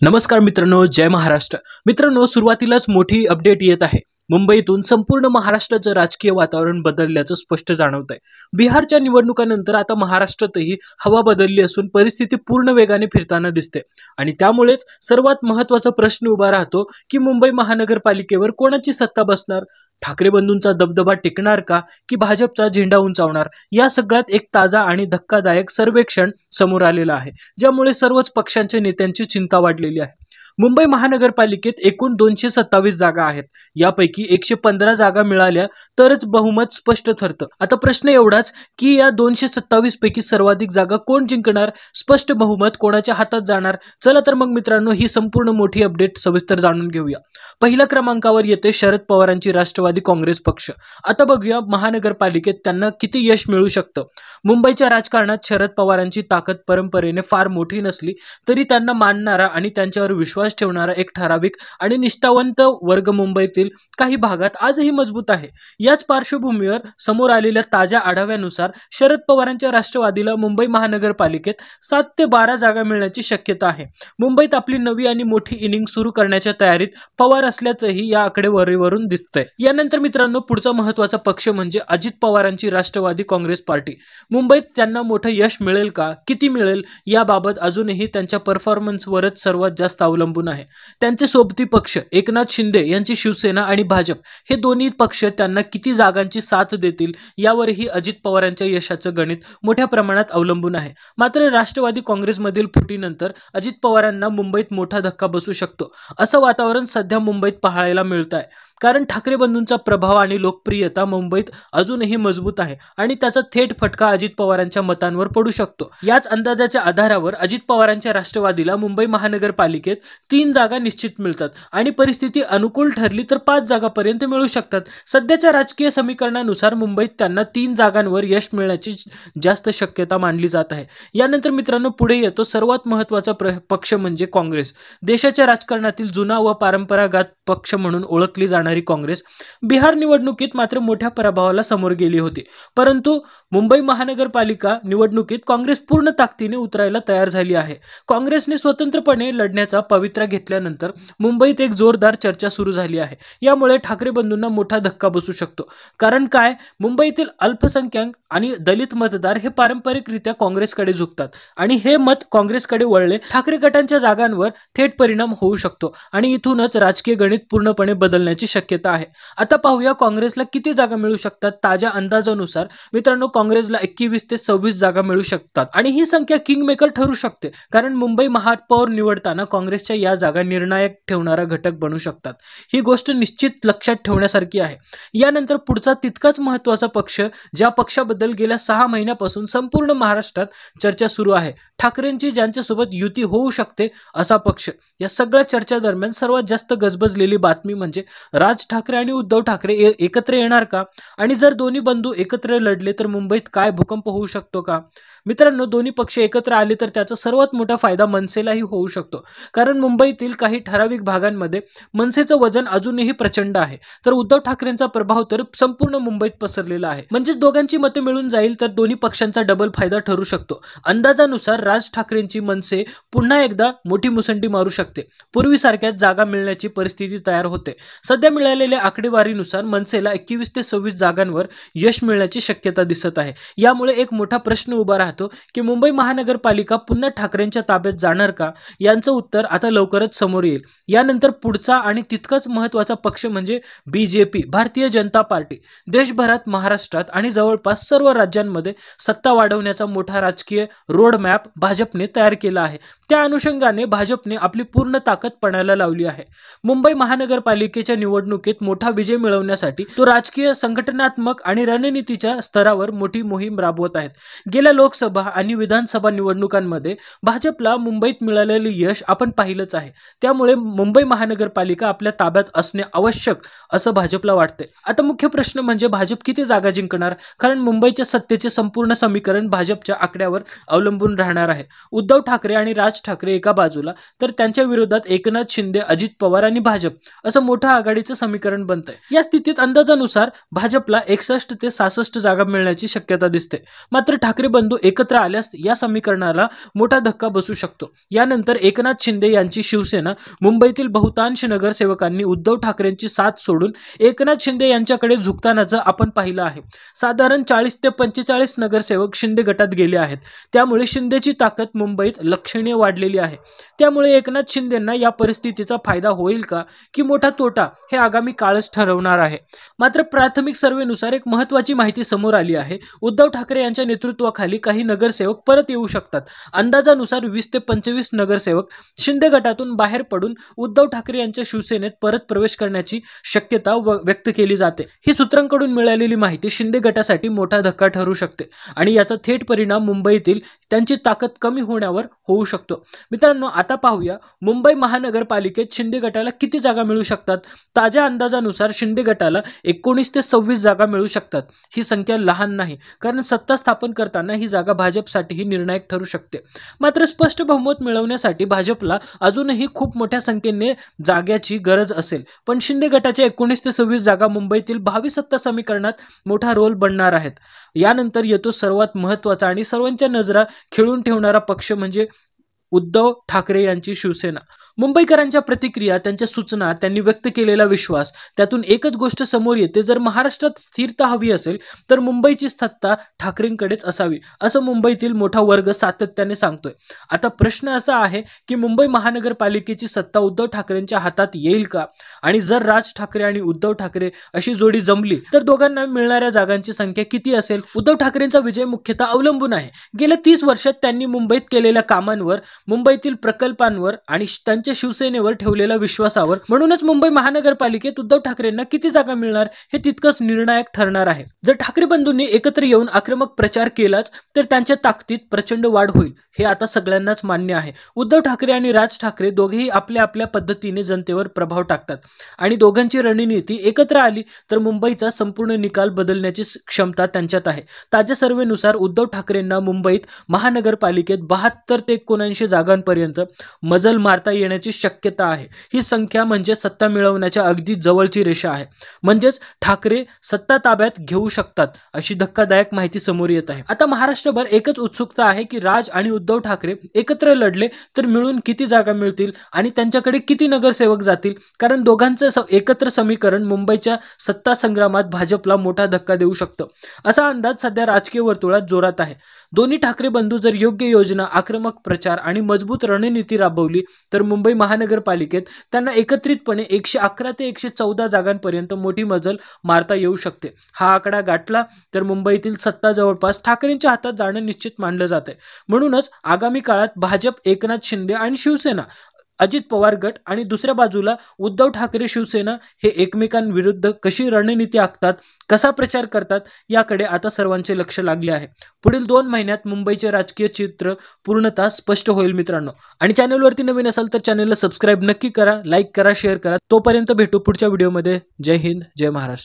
नमस्कार मित्रांनो, जय महाराष्ट्र. मित्रांनो, सुरुवातीलाच मोठी अपडेट येत आहे. मुंबईतून संपूर्ण महाराष्ट्राचं राजकीय वातावरण बदलल्याचं स्पष्ट जाणवतंय. बिहारच्या निवडणुकानंतर आता महाराष्ट्रातही हवा बदलली असून परिस्थिती पूर्ण वेगाने फिरताना दिसते आणि त्यामुळेच सर्वात महत्त्वाचा प्रश्न उभा राहतो की मुंबई महानगरपालिकेवर कोणाची सत्ता बसणार? ठाकरे बंधूंचा दबदबा टिकणार का की भाजपचा झेंडा उंचावणार? या सगळ्यात एक ताजा आणि धक्कादायक सर्वेक्षण समोर आलेलं आहे, ज्यामुळे सर्वच पक्षांच्या नेत्यांची चिंता वाढलेली आहे. मुंबई महानगरपालिकेत एकूण 227 जागा आहेत. यापैकी 115 जागा मिळाल्या तरच बहुमत स्पष्ट ठरतं. आता प्रश्न एवढाच की या 227 पैकी सर्वाधिक जागा कोण जिंकणार? स्पष्ट बहुमत कोणाच्या हातात जाणार? चला तर मग मित्रांनो, ही संपूर्ण मोठी अपडेट सविस्तर जाणून घेऊया. पहिल्या क्रमांकावर येते शरद पवारांची राष्ट्रवादी काँग्रेस पक्ष. आता बघूया महानगरपालिकेत त्यांना किती यश मिळू शकतं. मुंबईच्या राजकारणात शरद पवारांची ताकद परंपरेने फार मोठी नसली तरी त्यांना मानणारा आणि त्यांच्यावर विश्वास ठेवणारा एक ठराविक आणि निष्ठावंत वर्ग मुंबईतील काही भागात आजही मजबूत आहे. याच पार्श्वभूमीवर समोर आलेल्या ताज्या आढाव्यानुसार शरद पवारांच्या राष्ट्रवादीला मुंबई महानगरपालिकेत 7 ते 12 जागा मिळण्याची शक्यता आहे. मुंबईत आपली नवी आणि मोठी इनिंग सुरू करण्याच्या तयारीत पवार असल्याचंही या आकडेवारीवरून दिसतंय. यानंतर मित्रांनो, पुढचा महत्त्वाचा पक्ष म्हणजे अजित पवारांची राष्ट्रवादी काँग्रेस पार्टी. मुंबईत त्यांना मोठं यश मिळेल का, किती मिळेल याबाबत अजूनही त्यांच्या परफॉर्मन्सवरच सर्वात जास्त अवलंबून आहे. त्यांचे सोबती पक्ष एकनाथ शिंदे यांची शिवसेना आणि भाजप हे दोन्ही पक्ष त्यांना किती जागांची साथ देतील यावरही अजित पवारांच्या यशाचं गणित मोठ्या प्रमाणात अवलंबून आहे. मात्र राष्ट्रवादी काँग्रेसमधील फुटीनंतर अजित पवारांना मुंबईत मोठा धक्का बसू शकतो असं वातावरण सध्या मुंबईत पाहायला मिळत आहे. कारण ठाकरे बंधूंचा प्रभाव आणि लोकप्रियता मुंबईत अजूनही मजबूत आहे आणि त्याचा थेट फटका अजित पवारांच्या मतांवर पडू शकतो. याच अंदाजाच्या आधारावर अजित पवारांच्या राष्ट्रवादीला मुंबई महानगरपालिकेत 3 जागा निश्चित मिळतात आणि परिस्थिती अनुकूल ठरली तर 5 जागांपर्यंत मिळू शकतात. सध्याच्या राजकीय समीकरणानुसार मुंबईत त्यांना 3 जागांवर यश मिळण्याची जास्त शक्यता मानली जात आहे. यानंतर मित्रांनो, पुढे येतो सर्वात महत्त्वाचा पक्ष म्हणजे काँग्रेस. देशाच्या राजकारणातील जुना व परंपरागत पक्ष म्हणून ओळखली जाणारी काँग्रेस बिहार निवडणुकीत मात्र मोठ्या पराभवाला समोर गेली होती. परंतु मुंबई महानगरपालिका निवडणुकीत काँग्रेस पूर्ण ताकदीने उतरायला तयार झाली आहे. काँग्रेसने स्वतंत्रपणे लढण्याचा पवित्रा घेतल्यानंतर मुंबईत एक जोरदार चर्चा सुरू झाली आहे. यामुळे ठाकरे बंधूंना मोठा धक्का बसू शकतो. कारण काय, मुंबईतील अल्पसंख्याक आणि दलित मतदार हे पारंपरिकरित्या काँग्रेसकडे झुकतात आणि हे मत काँग्रेसकडे वळले ठाकरे गटांच्या जागांवर थेट परिणाम होऊ शकतो आणि इथूनच राजकीय गणित पूर्णपणे बदलण्याची शक्यता आहे. आता पाहूया काँग्रेसला किती जागा मिळू शकतात. ताज्या अंदाजानुसार मित्रांनो, काँग्रेसला 21 ते 26 जागा मिळू शकतात आणि ही संख्या किंगमेकर ठरू शकते. कारण मुंबई महापौर निवडताना काँग्रेसच्या या जागा निर्णायक ठेवणारा घटक बनू शकतात. ही गोष्ट निश्चित लक्षात ठेवण्यासारखी आहे. यानंतर पुढचा तितकाच महत्त्वाचा पक्ष, ज्या पक्षाबद्दल गेल्या 6 महिन्यापासून संपूर्ण महाराष्ट्रात चर्चा सुरू आहे, ठाकरेंची ज्यांच्यासोबत युती होऊ शकते असा पक्ष. या सगळ्या चर्चा दरम्यान सर्वात जास्त गजबजलेली बातमी म्हणजे राज ठाकरे आणि उद्धव ठाकरे एकत्र येणार का? आणि जर दोन्ही बंधू एकत्र लढले तर मुंबईत काय भूकंप होऊ शकतो का? मित्रांनो, दोन्ही पक्ष एकत्र आले तर त्याचा सर्वात मोठा फायदा मनसेलाही होऊ शकतो. कारण मुंबईतील काही ठराविक भागांमध्ये मनसेचं वजन अजूनही प्रचंड आहे, तर उद्धव ठाकरेंचा प्रभाव तर संपूर्ण मुंबईत पसरलेला आहे. म्हणजे दोघांची मतं मिळून जाईल तर दोन्ही पक्षांचा डबल फायदा ठरू शकतो. अंदाजानुसार राज ठाकरेंची मनसे पुन्हा एकदा मोठी मुसंडी मारू शकते. पूर्वीसारख्याच जागा मिळण्याची परिस्थिती तयार होते. सध्या मिळालेल्या आकडेवारीनुसार मनसेला 21 ते 26 जागांवर यश मिळण्याची शक्यता दिसत आहे. यामुळे एक मोठा प्रश्न उभा राहतो की मुंबई महानगरपालिका पुन्हा ठाकरेंच्या ताब्यात जाणार का? यांचं उत्तर आता लवकरच समोर येईल. यानंतर पुढचा आणि तितकाच महत्त्वाचा पक्ष म्हणजे बीजेपी, भारतीय जनता पार्टी. देशभरात, महाराष्ट्रात आणि जवळपास सर्व राज्यांमध्ये सत्ता वाढवण्याचा मोठा राजकीय रोड मॅप भाजपने तयार केला आहे. त्या अनुषंगाने भाजपने आपली पूर्ण ताकद पणाला लावली आहे. मुंबई महानगरपालिकेच्या निवडणुकीत मोठा विजय मिळवण्यासाठी तो राजकीय, संघटनात्मक आणि रणनीतीच्या स्तरावर मोठी मोहीम राबवत आहेत. गेल्या लोकसभा आणि विधानसभा निवडणुकांमध्ये भाजपला मुंबईत मिळालेले यश आपण पाहिलंच आहे. त्यामुळे मुंबई महानगरपालिका आपल्या ताब्यात असणे आवश्यक असं भाजपला वाटते. आता मुख्य प्रश्न म्हणजे भाजप किती जागा जिंकणार? कारण मुंबईच्या सत्तेचे संपूर्ण समीकरण भाजपच्या आकड्यावर अवलंबून राहणार आहे. उद्धव ठाकरे आणि राज ठाकरे एका बाजूला तर त्यांच्या विरोधात एकनाथ शिंदे, अजित पवार आणि भाजप असं मोठं आघाडीचं समीकरण बनतंय. या स्थितीत अंदाजानुसार भाजपला 61 ते 66 जागा मिळण्याची शक्यता दिसते. मात्र ठाकरे बंधू एकत्र आल्यास या समीकरणाला मोठा धक्का बसू शकतो. यानंतर एकनाथ शिंदे यांची शिवसेना मुंबईतील बहुतांश नगरसेवकांनी उद्धव ठाकरेंची साथ सोडून एकनाथ शिंदे यांच्याकडे झुकतानाचं आपण पाहिलं आहे. साधारण 40 ते 45 नगरसेवक शिंदे गटात गेले आहेत. त्यामुळे शिंदेची ताकद मुंबईत लक्षणीय वाढलेली आहे. त्यामुळे एकनाथ शिंदेंना या परिस्थितीचा फायदा होईल का की मोठा तोटा हे आगामी काळच ठरवणार आहे. मात्र प्राथमिक सर्वेनुसार एक महत्त्वाची माहिती समोर आली आहे. उद्धव ठाकरे यांच्या नेतृत्वाखाली काही नगरसेवक परत येऊ शकतात. अंदाजानुसार 20 ते 25 नगरसेवक शिंदे गटातून बाहेर पडून उद्धव ठाकरे यांच्या शिवसेनेत परत प्रवेश करण्याची शक्यता व्यक्त केली जाते. ही सूत्रांकडून मिळालेली माहिती शिंदे गटासाठी मोठा धक्का ठरू शकते आणि याचा थेट परिणाम मुंबईतील त्यांची ताकद कमी होण्यावर होऊ शकतो. मित्रांनो, आता पाहूया मुंबई महानगरपालिकेत शिंदे गटाला किती जागा मिळू शकतात. ताज्या अंदाजानुसार शिंदे गटाला 19 ते 26 जागा मिळू शकतात. ही संख्या लहान नाही, कारण सत्ता स्थापन करताना ही जागा भाजपसाठीही निर्णायक ठरू शकते. मात्र स्पष्ट बहुमत मिळवण्यासाठी भाजपला अजूनही खूप मोठ्या संख्येने जाग्याची गरज असेल. पण शिंदे गटाच्या 19 ते 26 जागा मुंबईतील भावी सत्ता समीकरणात मोठा रोल बनणार आहेत. यानंतर येतो सर्वात महत्त्वाचा आणि सर्वांच्या नजरा खिळून ठेवणारा पक्ष म्हणजे उद्धव ठाकरे यांची शिवसेना. मुंबईकरांच्या प्रतिक्रिया, त्यांच्या सूचना, त्यांनी व्यक्त केलेला विश्वास, त्यातून एकच गोष्ट समोर येते. जर महाराष्ट्रात स्थिरता हवी असेल तर मुंबईची सत्ता ठाकरेंकडेच असावी, असं मुंबईतील मोठा वर्ग सातत्याने सांगतोय. आता प्रश्न असा आहे की मुंबई महानगरपालिकेची सत्ता उद्धव ठाकरेंच्या हातात येईल का? आणि जर राज ठाकरे आणि उद्धव ठाकरे अशी जोडी जमली तर दोघांना मिळणाऱ्या जागांची संख्या किती असेल? उद्धव ठाकरेंचा विजय मुख्यतः अवलंबून आहे गेल्या 30 वर्षात त्यांनी मुंबईत केलेल्या कामांवर, मुंबईतील प्रकल्पांवर आणि त्यांच्या शिवसेनेवर ठेवलेल्या विश्वासावर. म्हणूनच मुंबई महानगरपालिकेत उद्धव ठाकरेंना किती जागा मिळणार हे तितकंच निर्णायक ठरणार आहे. जर ठाकरे बंधूंनी एकत्र येऊन आक्रमक प्रचार केलाच तर त्यांच्या ताकदीत प्रचंड वाढ होईल, हे आता सगळ्यांनाच मान्य आहे. उद्धव ठाकरे आणि राज ठाकरे दोघेही आपल्या आपल्या पद्धतीने जनतेवर प्रभाव टाकतात आणि दोघांची रणनीती एकत्र आली तर मुंबईचा संपूर्ण निकाल बदलण्याची क्षमता त्यांच्यात आहे. ताज्या सर्वेनुसार उद्धव ठाकरेंना मुंबईत महानगरपालिकेत 72 ते 79 जागांपर्यंत मजल मारता येण्याची शक्यता आहे. ही संख्या म्हणजे सत्ता मिळवण्याच्या अगदी जवळची रेषा आहे. म्हणजेच ठाकरे सत्ता ताब्यात घेऊ शकतात अशी धक्कादायक माहिती समोर येत आहे. आता महाराष्ट्रभर एकच उत्सुकता आहे की राज आणि उद्धव ठाकरे एकत्र लढले तर मिळून किती जागा मिळतील आणि त्यांच्याकडे किती नगरसेवक जातील. कारण दोघांचं एकत्र समीकरण मुंबईच्या सत्ता संग्रामात भाजपला मोठा धक्का देऊ शकतं, असा अंदाज सध्या राजकीय वर्तुळात जोरात आहे. दोन्ही ठाकरे बंधू जर योग्य योजना, आक्रमक प्रचार आणि मजबूत रणनीती राबवली तर मुंबई महानगरपालिकेत त्यांना एकत्रितपणे 111 ते 114 जागांपर्यंत मोठी मजल मारता येऊ शकते. हा आकडा गाठला तर मुंबईतील सत्ता जवळपास ठाकरेंच्या हातात जाणं निश्चित मानलं जाते. म्हणूनच आगामी काळात भाजप, एकनाथ शिंदे आणि शिवसेना, अजित पवार गट आणि दुसऱ्या बाजूला उद्धव ठाकरे शिवसेना हे एकमेकांविरुद्ध कशी रणनीती आखतात, कसा प्रचार करतात याकडे आता सर्वांचे लक्ष लागले आहे. पुढील 2 महिन्यात मुंबईचे राजकीय चित्र पूर्णतः स्पष्ट होईल मित्रांनो. आणि चॅनलवरती नवीन असाल तर चॅनलला सबस्क्राईब नक्की करा, लाईक करा, शेअर करा. तोपर्यंत भेटू पुढच्या व्हिडिओमध्ये. जय हिंद, जय महाराष्ट्र.